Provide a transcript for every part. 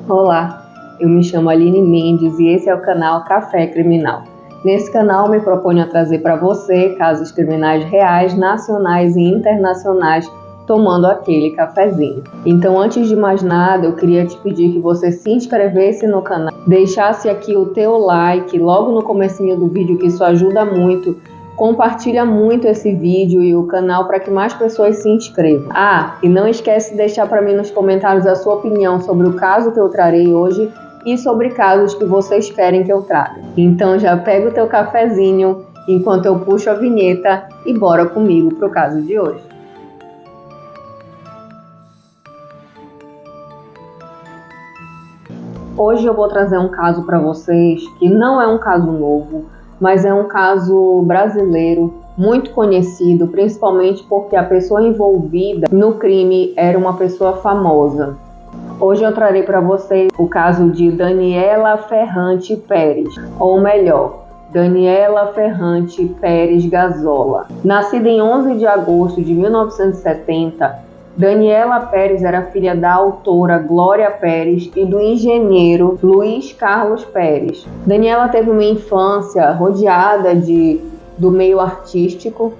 Olá, eu me chamo Aline Mendes e esse é o canal Café Criminal. Nesse canal me proponho a trazer para você casos criminais reais, nacionais e internacionais, tomando aquele cafezinho. Então, antes de mais nada, eu queria te pedir que você se inscrevesse no canal, deixasse aqui o teu like logo no comecinho do vídeo, que isso ajuda muito. Compartilha muito esse vídeo e o canal para que mais pessoas se inscrevam. E não esquece de deixar para mim nos comentários a sua opinião sobre o caso que eu trarei hoje e sobre casos que vocês querem que eu traga. Então já pega o teu cafezinho enquanto eu puxo a vinheta e bora comigo pro caso de hoje. Hoje eu vou trazer um caso para vocês que não é um caso novo, mas é um caso brasileiro muito conhecido, principalmente porque a pessoa envolvida no crime era uma pessoa famosa. Hoje eu trarei para vocês o caso de Daniela Ferrante Pérez, ou melhor, Daniela Ferrante Pérez Gazola. Nascida em 11 de agosto de 1970, Daniela Pérez era filha da autora Glória Pérez e do engenheiro Luiz Carlos Pérez. Daniela teve uma infância rodeada do meio artístico.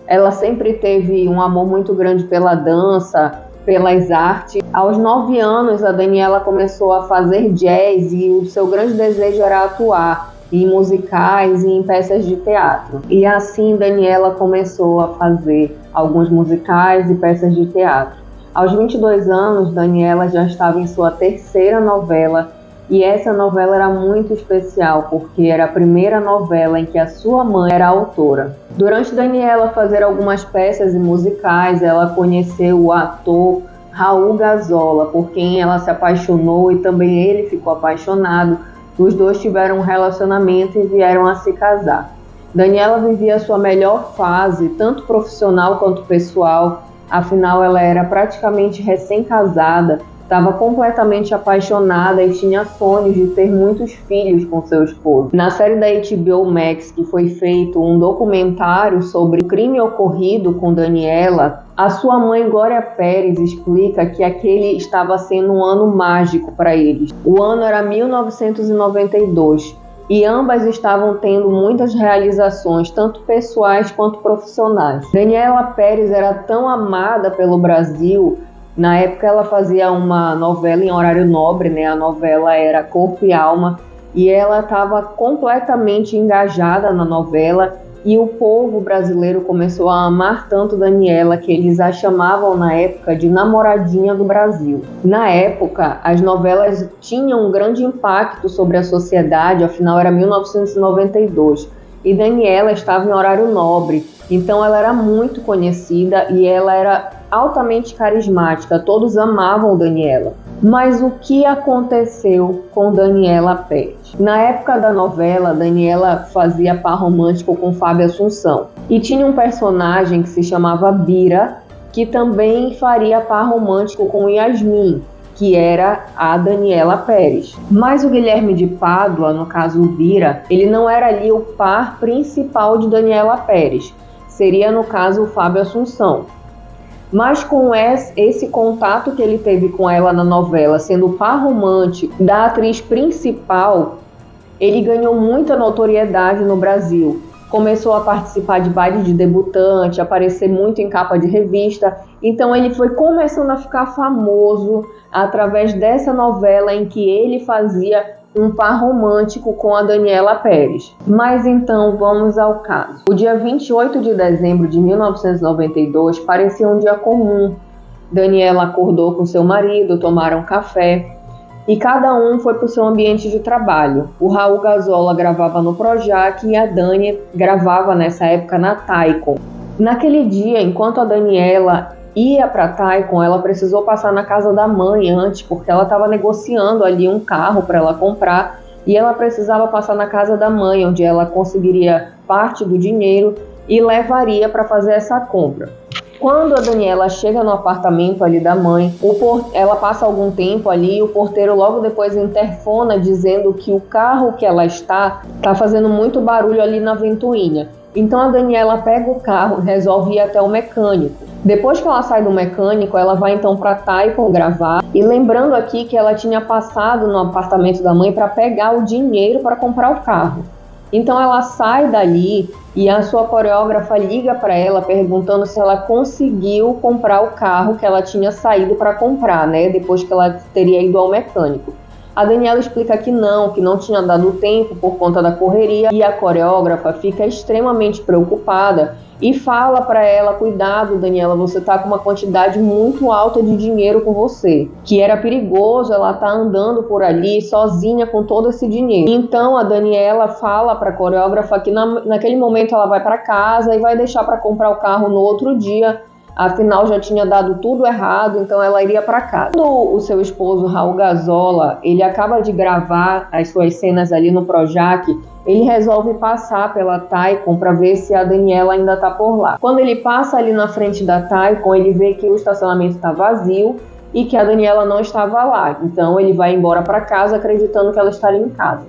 Ela sempre teve um amor muito grande pela dança, pelas artes. Aos 9 anos, a Daniela começou a fazer jazz e o seu grande desejo era atuar em musicais e em peças de teatro. E assim Daniela começou a fazer alguns musicais e peças de teatro. Aos 22 anos, Daniela já estava em sua terceira novela, e essa novela era muito especial porque era a primeira novela em que a sua mãe era autora. Durante Daniela fazer algumas peças e musicais, ela conheceu o ator Raul Gazola, por quem ela se apaixonou e também ele ficou apaixonado. Os dois tiveram um relacionamento e vieram a se casar. Daniela vivia a sua melhor fase, tanto profissional quanto pessoal, afinal ela era praticamente recém-casada, estava completamente apaixonada e tinha sonhos de ter muitos filhos com seu esposo. Na série da HBO Max, que foi feito um documentário sobre o crime ocorrido com Daniela, a sua mãe Glória Pérez explica que aquele estava sendo um ano mágico para eles. O ano era 1992 e ambas estavam tendo muitas realizações, tanto pessoais quanto profissionais. Daniela Pérez era tão amada pelo Brasil. Na época ela fazia uma novela em horário nobre, né? A novela era Corpo e Alma, e ela estava completamente engajada na novela, e o povo brasileiro começou a amar tanto Daniela que eles a chamavam na época de namoradinha do Brasil. Na época, as novelas tinham um grande impacto sobre a sociedade, afinal era 1992, e Daniela estava em horário nobre, então ela era muito conhecida e ela era altamente carismática, todos amavam Daniela. Mas o que aconteceu com Daniela Pérez? Na época da novela, Daniela fazia par romântico com Fábio Assunção. E tinha um personagem que se chamava Bira, que também faria par romântico com Yasmin, que era a Daniela Pérez. Mas o Guilherme de Pádua, no caso o Bira, ele não era ali o par principal de Daniela Pérez. Seria, no caso, o Fábio Assunção. Mas com esse contato que ele teve com ela na novela, sendo o par romântico da atriz principal, ele ganhou muita notoriedade no Brasil. Começou a participar de baile de debutante, aparecer muito em capa de revista. Então ele foi começando a ficar famoso através dessa novela em que ele fazia um par romântico com a Daniela Pérez. Mas então vamos ao caso. O dia 28 de dezembro de 1992 parecia um dia comum. Daniela acordou com seu marido, tomaram café e cada um foi para o seu ambiente de trabalho. O Raul Gazola gravava no Projac e a Dani gravava nessa época na Taikon. Naquele dia, enquanto a Daniela ia para Taikon, ela precisou passar na casa da mãe antes, porque ela estava negociando ali um carro para ela comprar e ela precisava passar na casa da mãe, onde ela conseguiria parte do dinheiro e levaria para fazer essa compra. Quando a Daniela chega no apartamento ali da mãe, ela passa algum tempo ali e o porteiro logo depois interfona dizendo que o carro que ela está fazendo muito barulho ali na ventoinha. Então a Daniela pega o carro e resolve ir até o mecânico. Depois que ela sai do mecânico, ela vai então para Taipan gravar. E lembrando aqui que ela tinha passado no apartamento da mãe para pegar o dinheiro para comprar o carro. Então ela sai dali e a sua coreógrafa liga para ela perguntando se ela conseguiu comprar o carro que ela tinha saído para comprar, né? Depois que ela teria ido ao mecânico. A Daniela explica que não tinha dado tempo por conta da correria, e a coreógrafa fica extremamente preocupada e fala para ela: cuidado, Daniela, você tá com uma quantidade muito alta de dinheiro com você, que era perigoso ela tá andando por ali sozinha com todo esse dinheiro. Então a Daniela fala para a coreógrafa que naquele momento ela vai para casa e vai deixar para comprar o carro no outro dia. Afinal, já tinha dado tudo errado, então ela iria para casa. Quando o seu esposo, Raul Gazola, ele acaba de gravar as suas cenas ali no Projac, ele resolve passar pela Taipan para ver se a Daniela ainda está por lá. Quando ele passa ali na frente da Taipan, ele vê que o estacionamento está vazio e que a Daniela não estava lá. Então ele vai embora para casa acreditando que ela estaria em casa.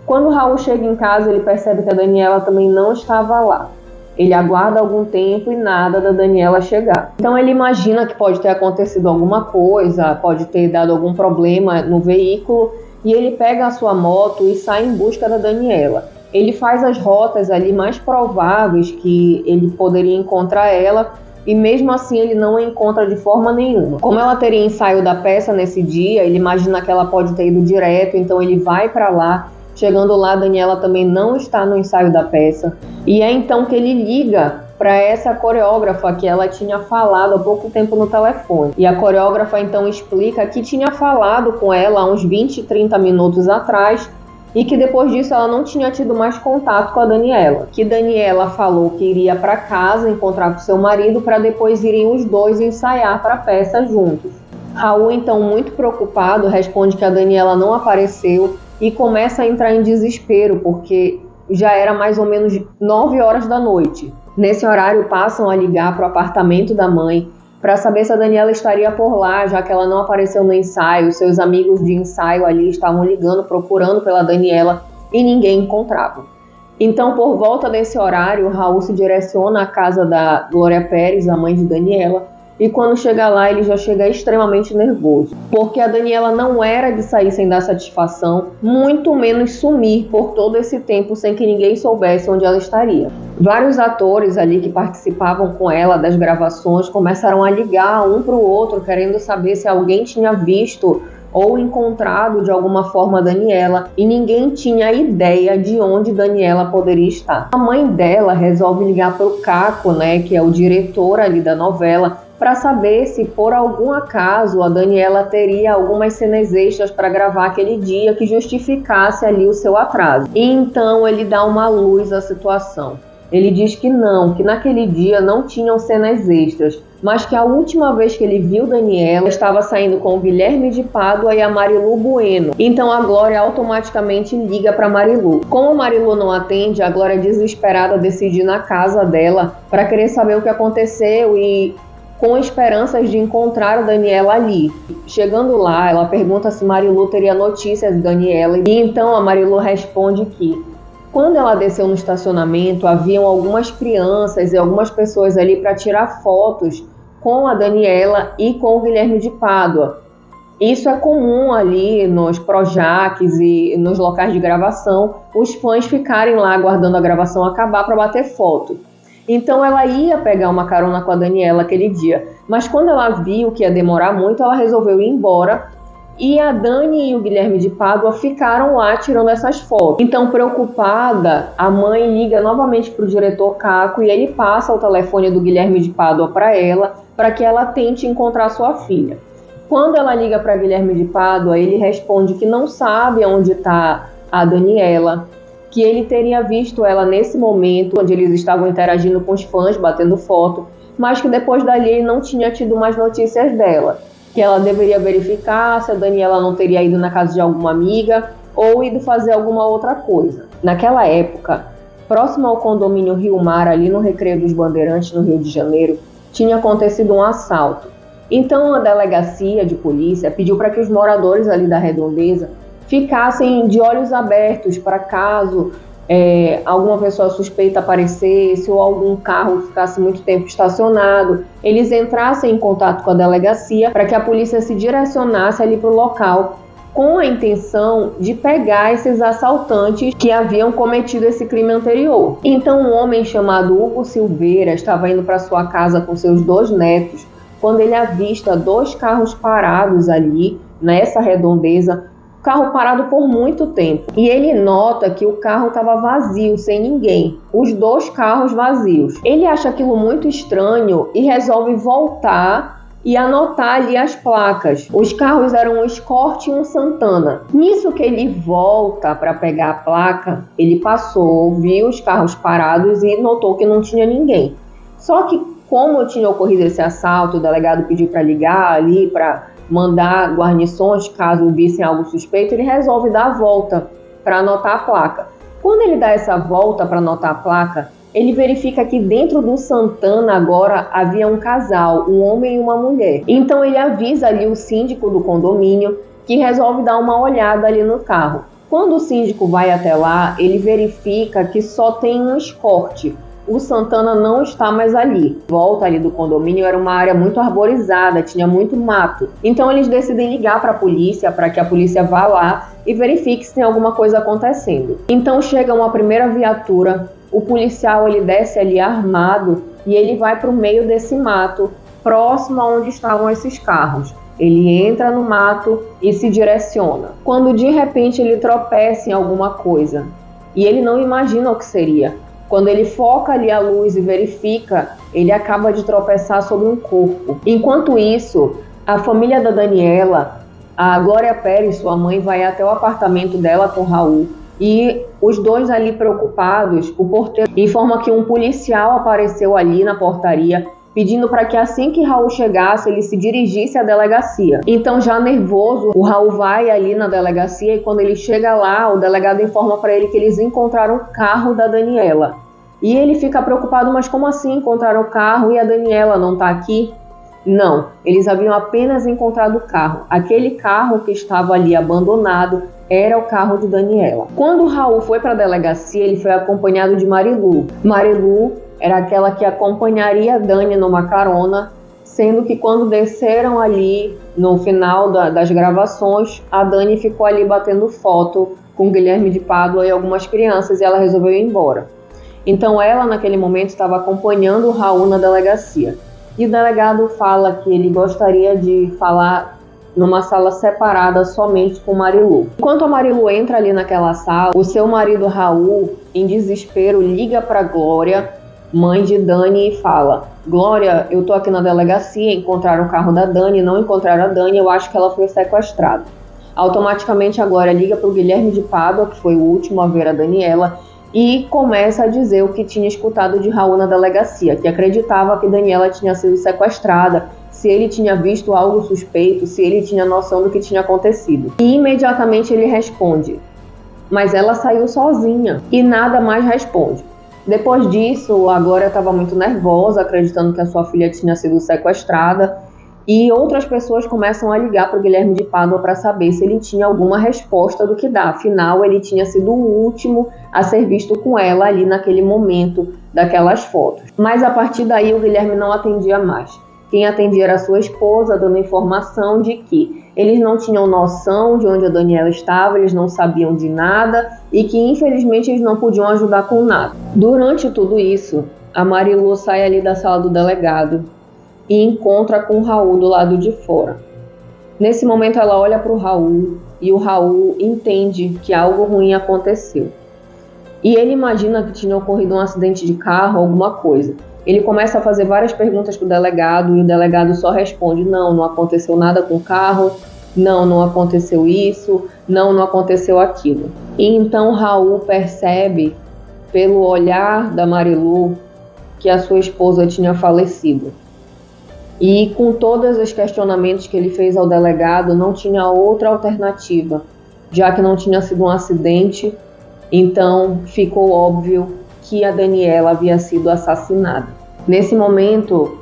Quando o Raul chega em casa, ele percebe que a Daniela também não estava lá. Ele aguarda algum tempo e nada da Daniela chegar. Então ele imagina que pode ter acontecido alguma coisa, pode ter dado algum problema no veículo, e ele pega a sua moto e sai em busca da Daniela. Ele faz as rotas ali mais prováveis que ele poderia encontrar ela, e mesmo assim ele não a encontra de forma nenhuma. Como ela teria ensaio da peça nesse dia, ele imagina que ela pode ter ido direto, então ele vai para lá. Chegando lá, a Daniela também não está no ensaio da peça. E é então que ele liga para essa coreógrafa que ela tinha falado há pouco tempo no telefone. E a coreógrafa então explica que tinha falado com ela há uns 20, 30 minutos atrás e que depois disso ela não tinha tido mais contato com a Daniela. Que Daniela falou que iria para casa encontrar com seu marido para depois irem os dois ensaiar para a peça juntos. Raul, então, muito preocupado, responde que a Daniela não apareceu e começa a entrar em desespero, porque já era mais ou menos 9 horas da noite. Nesse horário, passam a ligar para o apartamento da mãe para saber se a Daniela estaria por lá, já que ela não apareceu no ensaio. Seus amigos de ensaio ali estavam ligando, procurando pela Daniela e ninguém encontrava. Então, por volta desse horário, Raul se direciona à casa da Glória Pérez, a mãe de Daniela, e quando chega lá, ele já chega extremamente nervoso, porque a Daniela não era de sair sem dar satisfação, muito menos sumir por todo esse tempo sem que ninguém soubesse onde ela estaria. Vários atores ali que participavam com ela das gravações começaram a ligar um para o outro, querendo saber se alguém tinha visto ou encontrado de alguma forma a Daniela, e ninguém tinha ideia de onde Daniela poderia estar. A mãe dela resolve ligar para o Caco, né, que é o diretor ali da novela, para saber se por algum acaso a Daniela teria algumas cenas extras para gravar aquele dia que justificasse ali o seu atraso. E então ele dá uma luz à situação. Ele diz que não, que naquele dia não tinham cenas extras, mas que a última vez que ele viu Daniela estava saindo com o Guilherme de Pádua e a Marilu Bueno. Então a Glória automaticamente liga para Marilu. Como a Marilu não atende, a Glória desesperada decide ir na casa dela para querer saber o que aconteceu e com esperanças de encontrar a Daniela ali. Chegando lá, ela pergunta se Marilu teria notícias de Daniela, e então a Marilu responde que quando ela desceu no estacionamento, haviam algumas crianças e algumas pessoas ali para tirar fotos com a Daniela e com o Guilherme de Pádua. Isso é comum ali nos Projacs e nos locais de gravação, os fãs ficarem lá aguardando a gravação acabar para bater foto. Então ela ia pegar uma carona com a Daniela aquele dia, mas quando ela viu que ia demorar muito, ela resolveu ir embora, e a Dani e o Guilherme de Pádua ficaram lá tirando essas fotos. Então, preocupada, a mãe liga novamente para o diretor Caco e ele passa o telefone do Guilherme de Pádua para ela, para que ela tente encontrar sua filha. Quando ela liga para Guilherme de Pádua, ele responde que não sabe onde está a Daniela, que ele teria visto ela nesse momento onde eles estavam interagindo com os fãs, batendo foto, mas que depois dali ele não tinha tido mais notícias dela, que ela deveria verificar se a Daniela não teria ido na casa de alguma amiga ou ido fazer alguma outra coisa. Naquela época, próximo ao condomínio Rio Mar, ali no Recreio dos Bandeirantes, no Rio de Janeiro, tinha acontecido um assalto. Então a delegacia de polícia pediu para que os moradores ali da redondeza ficassem de olhos abertos para caso alguma pessoa suspeita aparecesse ou algum carro ficasse muito tempo estacionado, eles entrassem em contato com a delegacia para que a polícia se direcionasse ali para o local com a intenção de pegar esses assaltantes que haviam cometido esse crime anterior. Então, um homem chamado Hugo Silveira estava indo para sua casa com seus 2 netos quando ele avista 2 carros parados ali nessa redondeza, carro parado por muito tempo. E ele nota que o carro estava vazio, sem ninguém. Os 2 carros vazios. Ele acha aquilo muito estranho e resolve voltar e anotar ali as placas. Os carros eram um Escort e um Santana. Nisso que ele volta para pegar a placa, ele passou, viu os carros parados e notou que não tinha ninguém. Só que como tinha ocorrido esse assalto, o delegado pediu para ligar ali para mandar guarnições caso vissem algo suspeito, ele resolve dar a volta para anotar a placa. Quando ele dá essa volta para anotar a placa, ele verifica que dentro do Santana agora havia um casal, um homem e uma mulher. Então ele avisa ali o síndico do condomínio que resolve dar uma olhada ali no carro. Quando o síndico vai até lá, ele verifica que só tem um Escort. O Santana não está mais ali. Volta ali do condomínio, era uma área muito arborizada, tinha muito mato. Então eles decidem ligar para a polícia, para que a polícia vá lá e verifique se tem alguma coisa acontecendo. Então chega uma primeira viatura, o policial ele desce ali armado e ele vai para o meio desse mato, próximo a onde estavam esses carros. Ele entra no mato e se direciona. Quando de repente ele tropeça em alguma coisa e ele não imagina o que seria. Quando ele foca ali a luz e verifica, ele acaba de tropeçar sobre um corpo. Enquanto isso, a família da Daniela, a Glória Pérez, sua mãe, vai até o apartamento dela com o Raul. E os 2 ali preocupados, o porteiro informa que um policial apareceu ali na portaria, pedindo para que assim que Raul chegasse, ele se dirigisse à delegacia. Então, já nervoso, o Raul vai ali na delegacia e quando ele chega lá, o delegado informa para ele que eles encontraram o carro da Daniela. E ele fica preocupado, mas como assim encontraram o carro e a Daniela não está aqui? Não, eles haviam apenas encontrado o carro. Aquele carro que estava ali abandonado era o carro de Daniela. Quando o Raul foi para a delegacia, ele foi acompanhado de Marilu. Marilu era aquela que acompanharia a Dani numa carona, sendo que quando desceram ali no final das gravações, a Dani ficou ali batendo foto com Guilherme de Pádua e algumas crianças e ela resolveu ir embora. Então ela naquele momento estava acompanhando o Raul na delegacia. E o delegado fala que ele gostaria de falar numa sala separada somente com Marilu. Enquanto a Marilu entra ali naquela sala, o seu marido Raul, em desespero, liga para Glória, mãe de Dani, e fala: Glória, eu tô aqui na delegacia, encontraram o carro da Dani, não encontraram a Dani, eu acho que ela foi sequestrada. Automaticamente a Glória liga para o Guilherme de Pádua, que foi o último a ver a Daniela, e começa a dizer o que tinha escutado de Raul na delegacia, que acreditava que Daniela tinha sido sequestrada, se ele tinha visto algo suspeito, se ele tinha noção do que tinha acontecido. E imediatamente ele responde: mas ela saiu sozinha, e nada mais responde. Depois disso, a Glória estava muito nervosa, acreditando que a sua filha tinha sido sequestrada, e outras pessoas começam a ligar para o Guilherme de Pádua para saber se ele tinha alguma resposta do que dar. Afinal, ele tinha sido o último a ser visto com ela ali naquele momento daquelas fotos. Mas a partir daí o Guilherme não atendia mais. Quem atendia era a sua esposa, dando informação de que eles não tinham noção de onde a Daniela estava, eles não sabiam de nada e que infelizmente eles não podiam ajudar com nada. Durante tudo isso, a Marilu sai ali da sala do delegado e encontra com o Raul do lado de fora. Nesse momento ela olha para o Raul e o Raul entende que algo ruim aconteceu. E ele imagina que tinha ocorrido um acidente de carro, alguma coisa. Ele começa a fazer várias perguntas para o delegado e o delegado só responde: não aconteceu nada com o carro, não aconteceu isso, não aconteceu aquilo. E então Raul percebe, pelo olhar da Marilu, que a sua esposa tinha falecido. E com todos os questionamentos que ele fez ao delegado, não tinha outra alternativa, já que não tinha sido um acidente, então ficou óbvio que a Daniela havia sido assassinada. Nesse momento,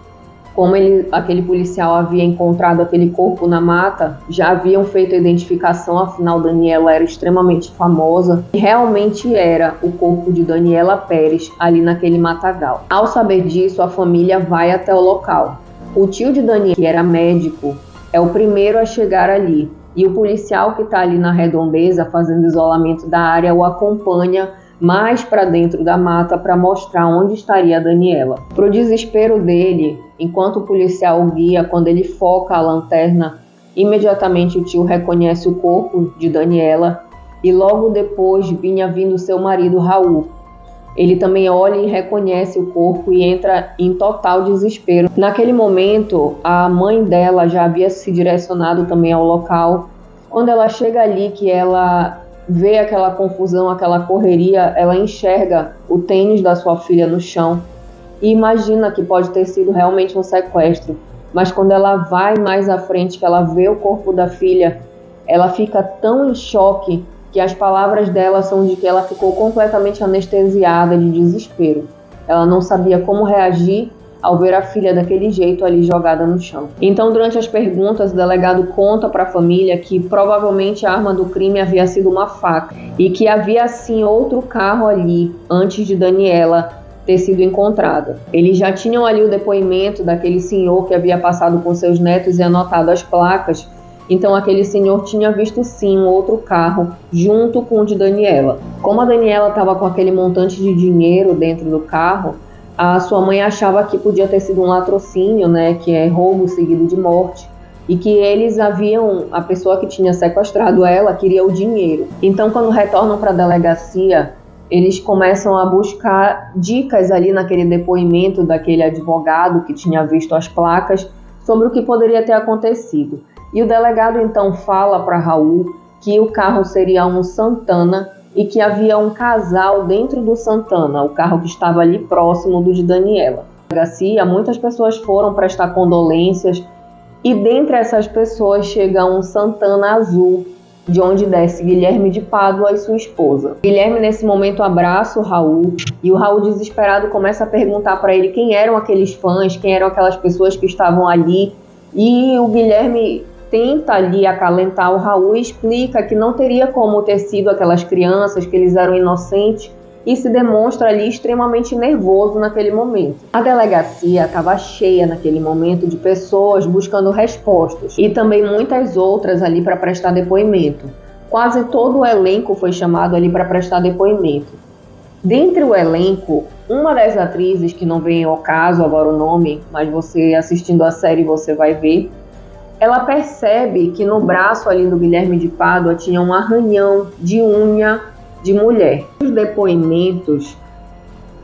como aquele policial havia encontrado aquele corpo na mata, já haviam feito a identificação, afinal Daniela era extremamente famosa, e realmente era o corpo de Daniela Pérez ali naquele matagal. Ao saber disso, a família vai até o local. O tio de Daniela, que era médico, é o primeiro a chegar ali, e o policial que está ali na redondeza fazendo isolamento da área o acompanha mais para dentro da mata para mostrar onde estaria a Daniela. Pro desespero dele, enquanto o policial o guia, quando ele foca a lanterna, imediatamente o tio reconhece o corpo de Daniela e logo depois vinha vindo seu marido Raul. Ele também olha e reconhece o corpo e entra em total desespero. Naquele momento, a mãe dela já havia se direcionado também ao local. Quando ela chega ali, que ela vê aquela confusão, aquela correria, ela enxerga o tênis da sua filha no chão e imagina que pode ter sido realmente um sequestro. Mas quando ela vai mais à frente, que ela vê o corpo da filha, ela fica tão em choque que as palavras dela são de que ela ficou completamente anestesiada de desespero. Ela não sabia como reagir ao ver a filha daquele jeito ali jogada no chão. Então, durante as perguntas, o delegado conta para a família que provavelmente a arma do crime havia sido uma faca e que havia sim outro carro ali antes de Daniela ter sido encontrada. Eles já tinham ali o depoimento daquele senhor que havia passado com seus netos e anotado as placas. Então aquele senhor tinha visto sim um outro carro junto com o de Daniela. Como a Daniela estava com aquele montante de dinheiro dentro do carro, a sua mãe achava que podia ter sido um latrocínio, né, que é roubo seguido de morte, e que a pessoa que tinha sequestrado ela queria o dinheiro. Então, quando retornam para a delegacia, eles começam a buscar dicas ali naquele depoimento daquele advogado que tinha visto as placas sobre o que poderia ter acontecido. E o delegado então fala para Raul que o carro seria um Santana e que havia um casal dentro do Santana, o carro que estava ali próximo do de Daniela. Na delegacia, muitas pessoas foram prestar condolências e dentre essas pessoas chega um Santana azul, de onde desce Guilherme de Pádua e sua esposa. Guilherme nesse momento abraça o Raul e o Raul desesperado começa a perguntar para ele quem eram aqueles fãs, quem eram aquelas pessoas que estavam ali, e o Guilherme tenta ali acalentar o Raul e explica que não teria como ter sido aquelas crianças, que eles eram inocentes, e se demonstra ali extremamente nervoso naquele momento. A delegacia estava cheia naquele momento de pessoas buscando respostas e também muitas outras ali para prestar depoimento. Quase todo o elenco foi chamado ali para prestar depoimento. Dentre o elenco, uma das atrizes, que não vem ao caso agora o nome, mas você assistindo a série você vai ver, ela percebe que no braço ali do Guilherme de Pádua tinha um arranhão de unha de mulher. Nos depoimentos,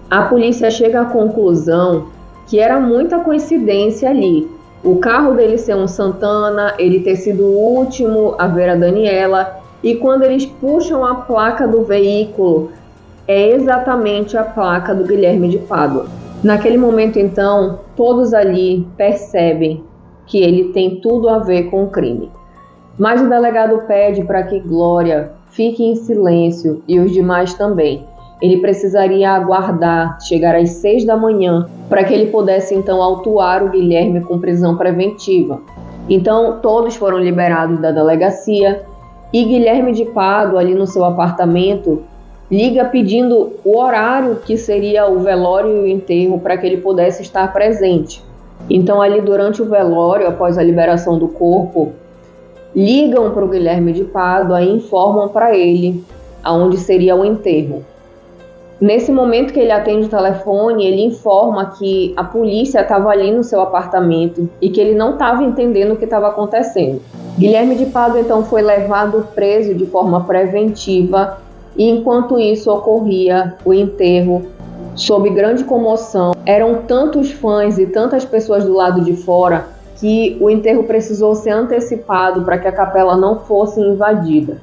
a polícia chega à conclusão que era muita coincidência ali. O carro dele ser um Santana, ele ter sido o último a ver a Daniela, e quando eles puxam a placa do veículo, é exatamente a placa do Guilherme de Pádua. Naquele momento, então, todos ali percebem que ele tem tudo a ver com o crime. Mas o delegado pede para que Glória fique em silêncio e os demais também. Ele precisaria aguardar chegar às 6 da manhã para que ele pudesse então autuar o Guilherme com prisão preventiva. Então todos foram liberados da delegacia e Guilherme de Pádua, ali no seu apartamento, liga pedindo o horário que seria o velório e o enterro para que ele pudesse estar presente. Então ali durante o velório, após a liberação do corpo, ligam para o Guilherme de Pádua e informam para ele aonde seria o enterro. Nesse momento que ele atende o telefone, ele informa que a polícia estava ali no seu apartamento e que ele não estava entendendo o que estava acontecendo. Guilherme de Pádua então foi levado preso de forma preventiva e enquanto isso ocorria o enterro sob grande comoção. Eram tantos fãs e tantas pessoas do lado de fora que o enterro precisou ser antecipado para que a capela não fosse invadida.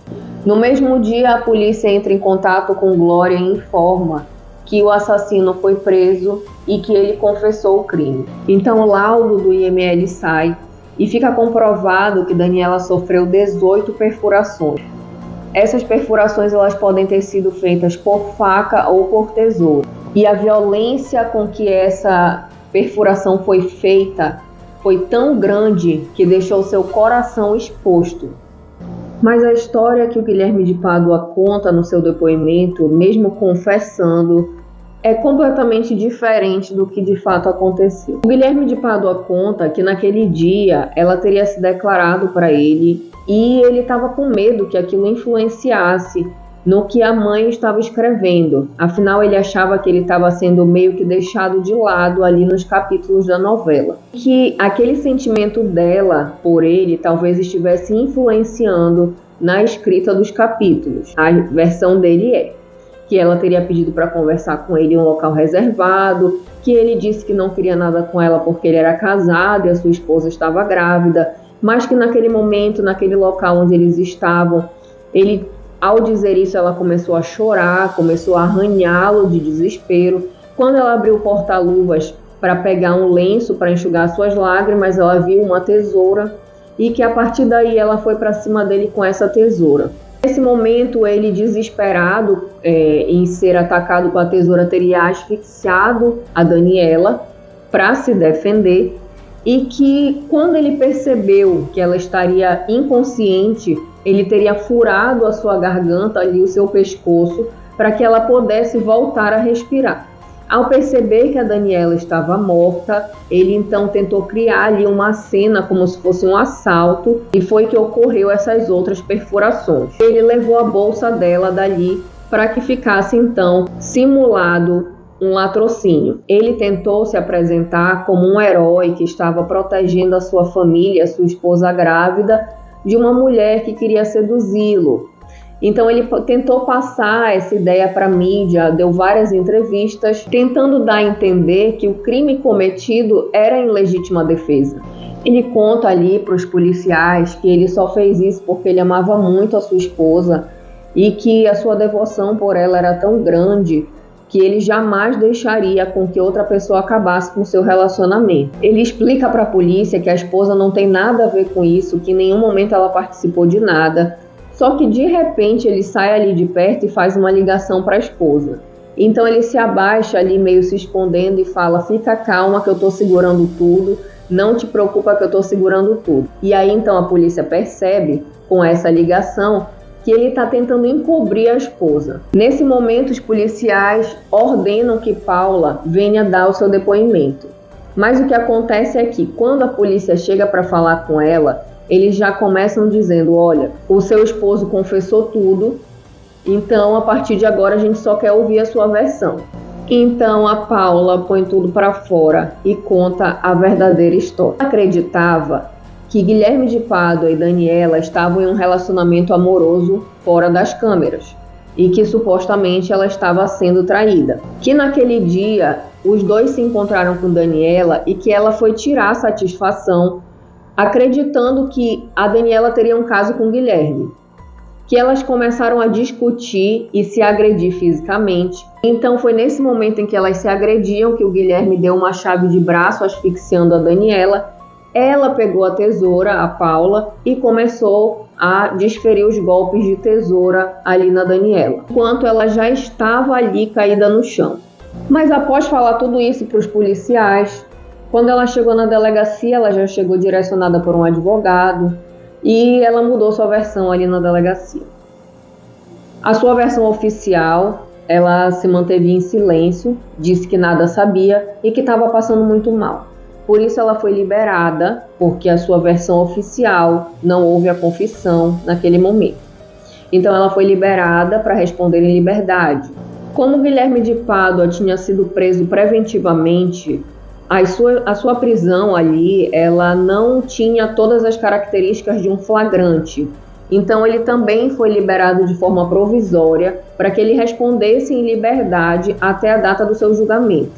No mesmo dia, a polícia entra em contato com Glória e informa que o assassino foi preso e que ele confessou o crime. Então o laudo do IML sai e fica comprovado que Daniela sofreu 18 perfurações. Essas perfurações elas podem ter sido feitas por faca ou por tesouro. E a violência com que essa perfuração foi feita foi tão grande que deixou seu coração exposto. Mas a história que o Guilherme de Pádua conta no seu depoimento, mesmo confessando, é completamente diferente do que de fato aconteceu. O Guilherme de Pádua conta que naquele dia ela teria se declarado para ele e ele estava com medo que aquilo influenciasse no que a mãe estava escrevendo. Afinal, ele achava que ele estava sendo meio que deixado de lado ali nos capítulos da novela. Que aquele sentimento dela por ele talvez estivesse influenciando na escrita dos capítulos. A versão dele é que ela teria pedido para conversar com ele em um local reservado, que ele disse que não queria nada com ela porque ele era casado e a sua esposa estava grávida, mas que naquele momento, naquele local onde eles estavam, ao dizer isso, ela começou a chorar, começou a arranhá-lo de desespero. Quando ela abriu o porta-luvas para pegar um lenço para enxugar suas lágrimas, ela viu uma tesoura e que a partir daí ela foi para cima dele com essa tesoura. Nesse momento, ele, desesperado em ser atacado com a tesoura, teria asfixiado a Daniela para se defender e que, quando ele percebeu que ela estaria inconsciente, ele teria furado a sua garganta, ali o seu pescoço, para que ela pudesse voltar a respirar. Ao perceber que a Daniela estava morta, ele então tentou criar ali uma cena como se fosse um assalto e foi que ocorreu essas outras perfurações. Ele levou a bolsa dela dali para que ficasse então simulado um latrocínio. Ele tentou se apresentar como um herói que estava protegendo a sua família, sua esposa grávida, de uma mulher que queria seduzi-lo. Então ele tentou passar essa ideia para a mídia, deu várias entrevistas, tentando dar a entender que o crime cometido era em legítima defesa. Ele conta ali para os policiais que ele só fez isso porque ele amava muito a sua esposa e que a sua devoção por ela era tão grande que ele jamais deixaria com que outra pessoa acabasse com seu relacionamento. Ele explica para a polícia que a esposa não tem nada a ver com isso, que em nenhum momento ela participou de nada. Só que de repente ele sai ali de perto e faz uma ligação para a esposa. Então ele se abaixa ali meio se escondendo e fala: fica calma que eu estou segurando tudo, não te preocupa que eu estou segurando tudo. E aí então a polícia percebe com essa ligação que ele está tentando encobrir a esposa. Nesse momento os policiais ordenam que Paula venha dar o seu depoimento. Mas o que acontece é que quando a polícia chega para falar com ela, eles já começam dizendo: olha, o seu esposo confessou tudo, então a partir de agora a gente só quer ouvir a sua versão. Então a Paula põe tudo para fora e conta a verdadeira história. Ela acreditava que Guilherme de Pádua e Daniela estavam em um relacionamento amoroso fora das câmeras e que supostamente ela estava sendo traída. Que naquele dia os dois se encontraram com Daniela e que ela foi tirar satisfação acreditando que a Daniela teria um caso com Guilherme, que elas começaram a discutir e se agredir fisicamente. Então foi nesse momento em que elas se agrediam que o Guilherme deu uma chave de braço asfixiando a Daniela. Ela pegou a tesoura, a Paula, e começou a desferir os golpes de tesoura ali na Daniela, enquanto ela já estava ali caída no chão. Mas após falar tudo isso para os policiais, quando ela chegou na delegacia, ela já chegou direcionada por um advogado e ela mudou sua versão ali na delegacia. A sua versão oficial, ela se manteve em silêncio, disse que nada sabia e que estava passando muito mal. Por isso ela foi liberada, porque a sua versão oficial não houve a confissão naquele momento. Então ela foi liberada para responder em liberdade. Como Guilherme de Pádua tinha sido preso preventivamente, a sua prisão ali, ela não tinha todas as características de um flagrante. Então ele também foi liberado de forma provisória para que ele respondesse em liberdade até a data do seu julgamento.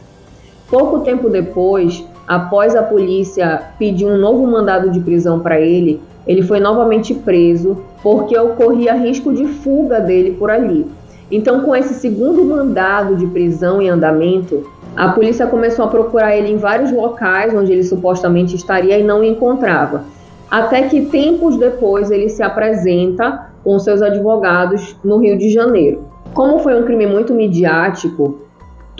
Pouco tempo depois, após a polícia pedir um novo mandado de prisão para ele, ele foi novamente preso porque ocorria risco de fuga dele por ali. Então, com esse segundo mandado de prisão em andamento, a polícia começou a procurar ele em vários locais onde ele supostamente estaria e não o encontrava. Até que tempos depois ele se apresenta com seus advogados no Rio de Janeiro. Como foi um crime muito midiático,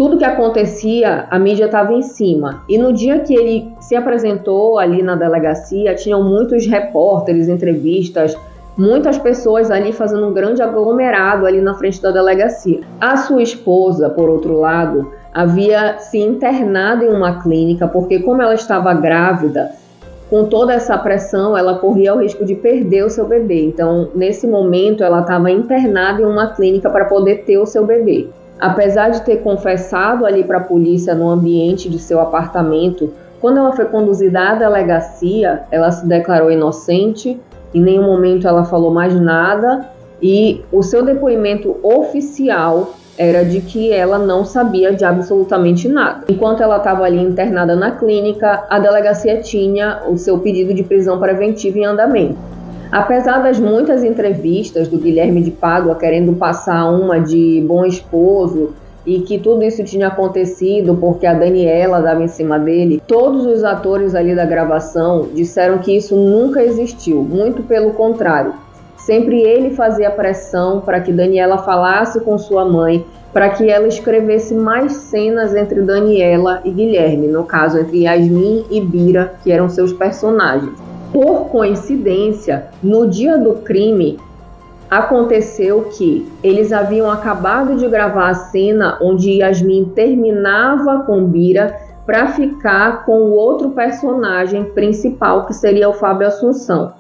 tudo que acontecia, a mídia estava em cima. E no dia que ele se apresentou ali na delegacia, tinham muitos repórteres, entrevistas, muitas pessoas ali fazendo um grande aglomerado ali na frente da delegacia. A sua esposa, por outro lado, havia se internado em uma clínica, porque como ela estava grávida, com toda essa pressão, ela corria o risco de perder o seu bebê. Então, nesse momento, ela estava internada em uma clínica para poder ter o seu bebê. Apesar de ter confessado ali para a polícia no ambiente de seu apartamento, quando ela foi conduzida à delegacia, ela se declarou inocente, em nenhum momento ela falou mais nada, e o seu depoimento oficial era de que ela não sabia de absolutamente nada. Enquanto ela estava ali internada na clínica, a delegacia tinha o seu pedido de prisão preventiva em andamento. Apesar das muitas entrevistas do Guilherme de Pádua querendo passar uma de bom esposo e que tudo isso tinha acontecido porque a Daniela dava em cima dele, todos os atores ali da gravação disseram que isso nunca existiu, muito pelo contrário. Sempre ele fazia pressão para que Daniela falasse com sua mãe, para que ela escrevesse mais cenas entre Daniela e Guilherme, no caso entre Yasmin e Bira, que eram seus personagens. Por coincidência, no dia do crime, aconteceu que eles haviam acabado de gravar a cena onde Yasmin terminava com Bira para ficar com o outro personagem principal, que seria o Fábio Assunção.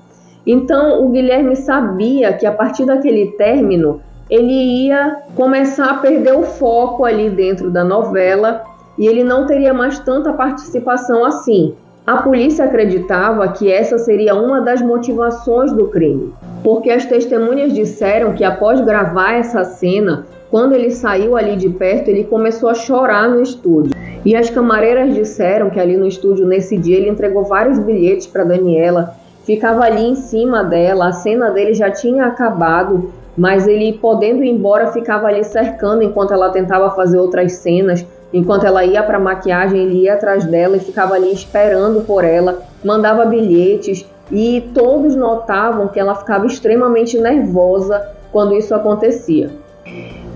Então, o Guilherme sabia que a partir daquele término, ele ia começar a perder o foco ali dentro da novela e ele não teria mais tanta participação assim. A polícia acreditava que essa seria uma das motivações do crime, porque as testemunhas disseram que após gravar essa cena, quando ele saiu ali de perto, ele começou a chorar no estúdio. E as camareiras disseram que ali no estúdio, nesse dia, ele entregou vários bilhetes para Daniela, ficava ali em cima dela, a cena dele já tinha acabado, mas ele, podendo ir embora, ficava ali cercando enquanto ela tentava fazer outras cenas. Enquanto ela ia para a maquiagem, ele ia atrás dela e ficava ali esperando por ela, mandava bilhetes e todos notavam que ela ficava extremamente nervosa quando isso acontecia.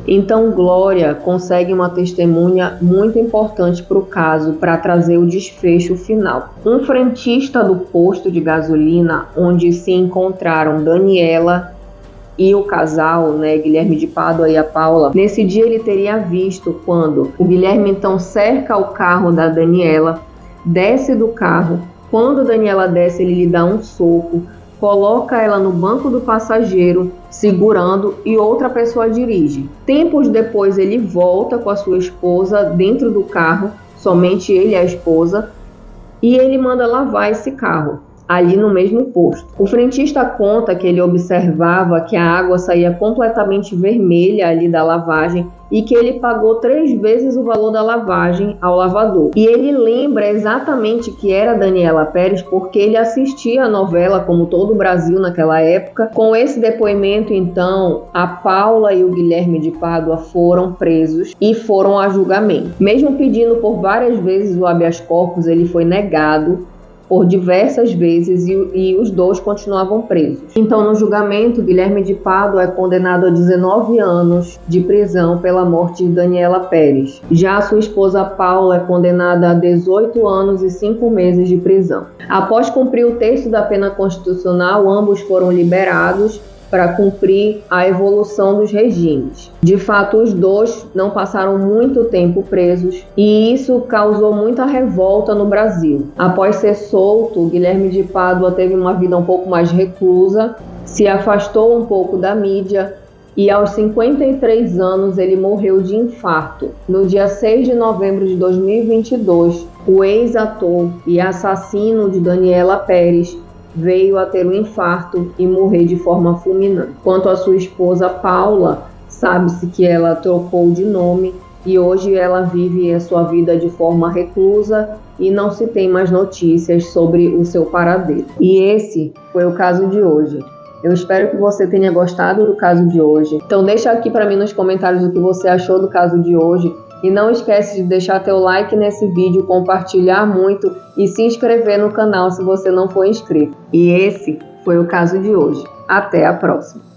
Então Glória consegue uma testemunha muito importante para o caso, para trazer o desfecho final. Um frentista do posto de gasolina onde se encontraram Daniela e o casal, Guilherme de Pádua e a Paula, nesse dia ele teria visto quando o Guilherme então cerca o carro da Daniela, desce do carro, quando Daniela desce ele lhe dá um soco, coloca ela no banco do passageiro, segurando, e outra pessoa dirige. Tempos depois ele volta com a sua esposa dentro do carro, somente ele e a esposa, e ele manda lavar esse carro ali no mesmo posto. O frentista conta que ele observava que a água saía completamente vermelha ali da lavagem e que ele pagou 3 vezes o valor da lavagem ao lavador. E ele lembra exatamente que era Daniela Pérez porque ele assistia a novela, como todo o Brasil naquela época. Com esse depoimento, então, a Paula e o Guilherme de Pádua foram presos e foram a julgamento. Mesmo pedindo por várias vezes o habeas corpus, ele foi negado por diversas vezes e os dois continuavam presos. Então, no julgamento, Guilherme de Pádua é condenado a 19 anos de prisão pela morte de Daniela Pérez. Já a sua esposa Paula é condenada a 18 anos e 5 meses de prisão. Após cumprir o terço da pena constitucional, ambos foram liberados para cumprir a evolução dos regimes. De fato, os dois não passaram muito tempo presos e isso causou muita revolta no Brasil. Após ser solto, Guilherme de Pádua teve uma vida um pouco mais reclusa, se afastou um pouco da mídia e aos 53 anos ele morreu de infarto. No dia 6 de novembro de 2022, o ex-ator e assassino de Daniela Pérez veio a ter um infarto e morrer de forma fulminante. Quanto à sua esposa Paula, sabe-se que ela trocou de nome e hoje ela vive a sua vida de forma reclusa e não se tem mais notícias sobre o seu paradeiro. E esse foi o caso de hoje. Eu espero que você tenha gostado do caso de hoje. Então deixa aqui para mim nos comentários o que você achou do caso de hoje. E não esquece de deixar teu like nesse vídeo, compartilhar muito e se inscrever no canal se você não for inscrito. E esse foi o caso de hoje. Até a próxima!